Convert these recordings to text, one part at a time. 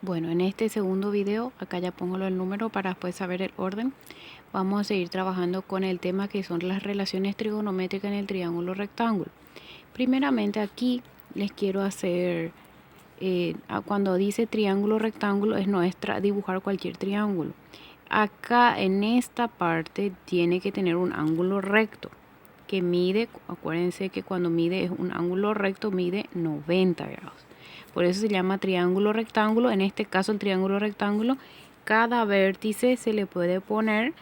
Bueno, en este segundo video, acá ya pongo el número para después saber el orden. Vamos a seguir trabajando con el tema que son las relaciones trigonométricas en el triángulo rectángulo. Primeramente aquí les quiero hacer, cuando dice triángulo rectángulo, no es dibujar cualquier triángulo. Acá en esta parte tiene que tener un ángulo recto que mide, acuérdense que cuando mide es un ángulo recto, mide 90 grados. Por eso se llama triángulo rectángulo. En este caso el triángulo rectángulo, cada vértice se le puede poner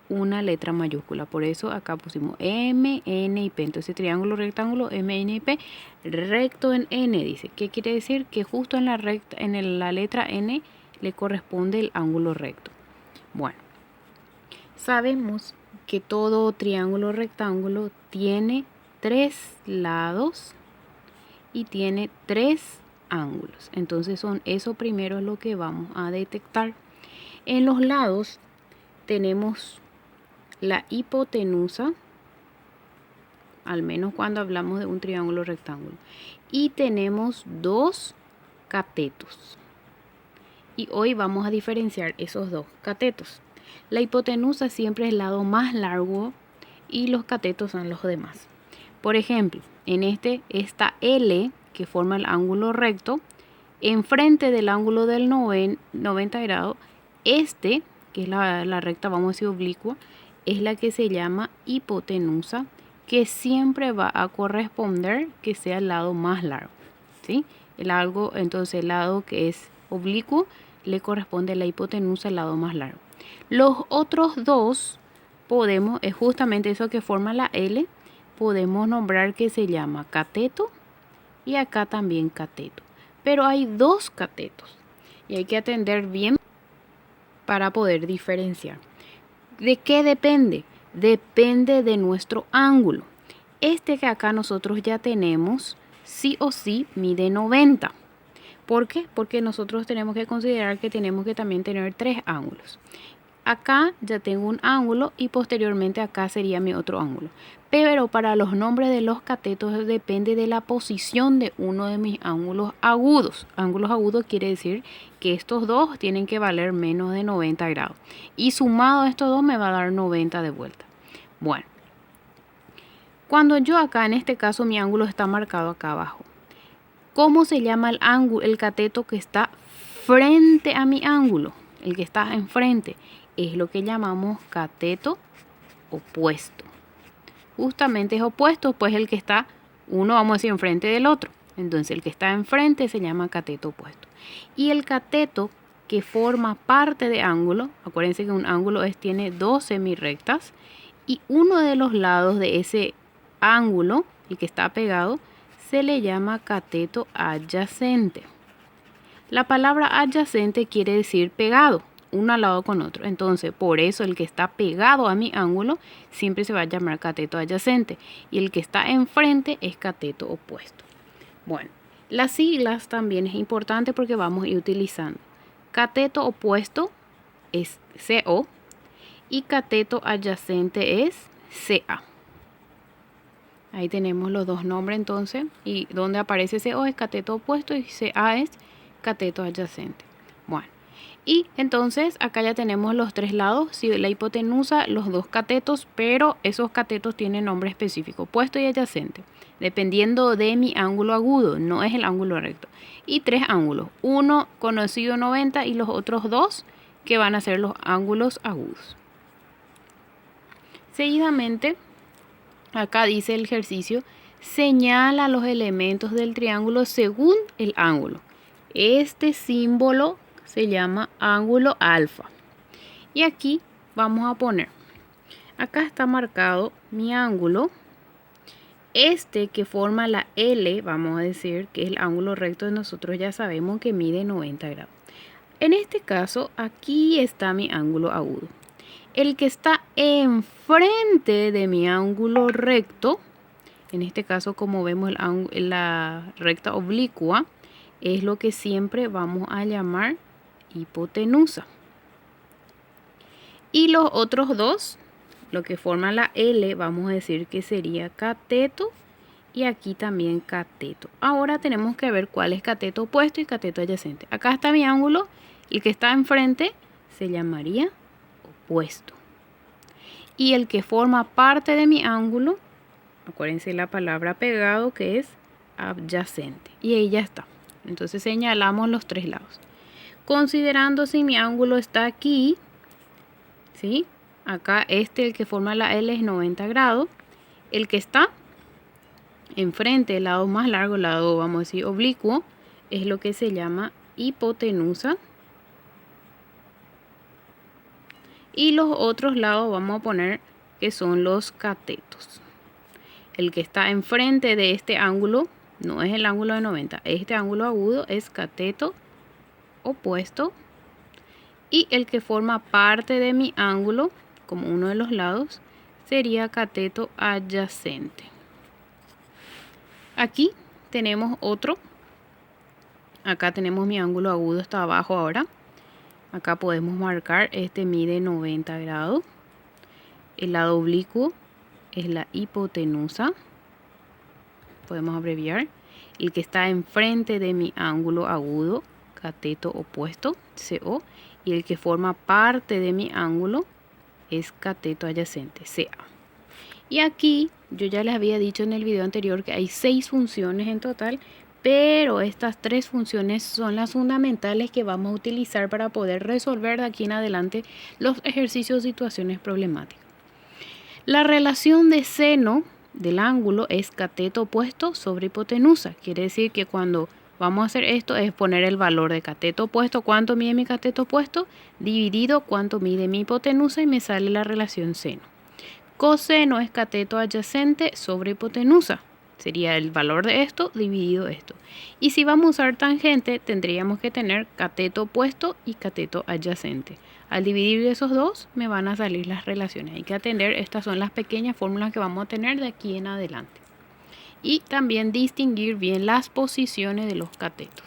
una letra mayúscula. Por eso acá pusimos M, N y P. Entonces triángulo rectángulo M, N y P, recto en N dice. ¿Qué quiere decir? Que justo en la la letra N le corresponde el ángulo recto. Bueno, sabemos que todo triángulo rectángulo tiene 3 lados y tiene 3 ángulos. Entonces eso primero es lo que vamos a detectar. En los lados tenemos la hipotenusa, al menos cuando hablamos de un triángulo rectángulo, y tenemos 2 catetos. Y hoy vamos a diferenciar esos 2 catetos. La hipotenusa siempre es el lado más largo y los catetos son los demás. Por ejemplo, en esta L que forma el ángulo recto, enfrente del ángulo del 90 grados, que es la recta, vamos a decir oblicua, es la que se llama hipotenusa, que siempre va a corresponder que sea el lado más largo, ¿sí? Entonces el lado que es oblicuo le corresponde a la hipotenusa, el lado más largo. Los otros dos es justamente eso que forma la L, podemos nombrar que se llama cateto y acá también cateto. Pero hay 2 catetos y hay que atender bien para poder diferenciar. ¿De qué depende? Depende de nuestro ángulo. Este que acá nosotros ya tenemos, sí o sí mide 90. ¿Por qué? Porque nosotros tenemos que considerar que tenemos que también tener 3 ángulos. Acá ya tengo un ángulo y posteriormente acá sería mi otro ángulo. Pero para los nombres de los catetos depende de la posición de uno de mis ángulos agudos. Ángulos agudos quiere decir que estos dos tienen que valer menos de 90 grados. Y sumado a estos dos me va a dar 90 de vuelta. Bueno, cuando yo acá, en este caso, mi ángulo está marcado acá abajo. ¿Cómo se llama el cateto que está frente a mi ángulo? El que está enfrente es lo que llamamos cateto opuesto. Justamente es opuesto, pues el que está, uno vamos a decir enfrente del otro. Entonces el que está enfrente se llama cateto opuesto. Y el cateto que forma parte de ángulo, acuérdense que un ángulo tiene 2 semirrectas y uno de los lados de ese ángulo, el que está pegado, se le llama cateto adyacente. La palabra adyacente quiere decir pegado, uno al lado con otro. Entonces, por eso el que está pegado a mi ángulo siempre se va a llamar cateto adyacente. Y el que está enfrente es cateto opuesto. Bueno, las siglas también es importante porque vamos a ir utilizando. Cateto opuesto es CO y cateto adyacente es CA. Ahí tenemos los dos nombres entonces. Y donde aparece CO es cateto opuesto y CA es cateto adyacente. Bueno, y entonces acá ya tenemos los 3 lados, si la hipotenusa, los 2 catetos, pero esos catetos tienen nombre específico, opuesto y adyacente, dependiendo de mi ángulo agudo, no es el ángulo recto. Y 3 ángulos, uno conocido 90 y los otros 2 que van a ser los ángulos agudos. Seguidamente, acá dice el ejercicio, señala los elementos del triángulo según el ángulo. Este símbolo se llama ángulo alfa. Y aquí vamos a poner, acá está marcado mi ángulo. Este que forma la L, vamos a decir que es el ángulo recto, nosotros ya sabemos que mide 90 grados. En este caso, aquí está mi ángulo agudo. El que está enfrente de mi ángulo recto, en este caso como vemos la recta oblicua, es lo que siempre vamos a llamar hipotenusa. Y los otros dos, lo que forman la L, vamos a decir que sería cateto y aquí también cateto. Ahora tenemos que ver cuál es cateto opuesto y cateto adyacente. Acá está mi ángulo, el que está enfrente se llamaría opuesto. Y el que forma parte de mi ángulo, acuérdense la palabra pegado, que es adyacente. Y ahí ya está. Entonces señalamos los tres lados. Considerando si mi ángulo está aquí, ¿sí? Acá el que forma la L es 90 grados. El que está enfrente, el lado más largo, el lado, vamos a decir, oblicuo, es lo que se llama hipotenusa. Y los otros lados vamos a poner que son los catetos. El que está enfrente de este ángulo no es el ángulo de 90. Este ángulo agudo es cateto opuesto. Y el que forma parte de mi ángulo, como uno de los lados, sería cateto adyacente. Aquí tenemos otro. Acá tenemos mi ángulo agudo, está abajo ahora. Acá podemos marcar, este mide 90 grados. El lado oblicuo es la hipotenusa. Podemos abreviar. El que está enfrente de mi ángulo agudo, cateto opuesto, CO. Y el que forma parte de mi ángulo es cateto adyacente, CA. Y aquí yo ya les había dicho en el video anterior que hay 6 funciones en total, pero estas 3 funciones son las fundamentales que vamos a utilizar para poder resolver de aquí en adelante los ejercicios o situaciones problemáticas. La relación de seno del ángulo es cateto opuesto sobre hipotenusa. Quiere decir que cuando vamos a hacer esto es poner el valor de cateto opuesto, cuánto mide mi cateto opuesto, dividido cuánto mide mi hipotenusa y me sale la relación seno. Coseno es cateto adyacente sobre hipotenusa. Sería el valor de esto dividido esto. Y si vamos a usar tangente, tendríamos que tener cateto opuesto y cateto adyacente. Al dividir esos dos, me van a salir las relaciones. Hay que atender, estas son las pequeñas fórmulas que vamos a tener de aquí en adelante. Y también distinguir bien las posiciones de los catetos.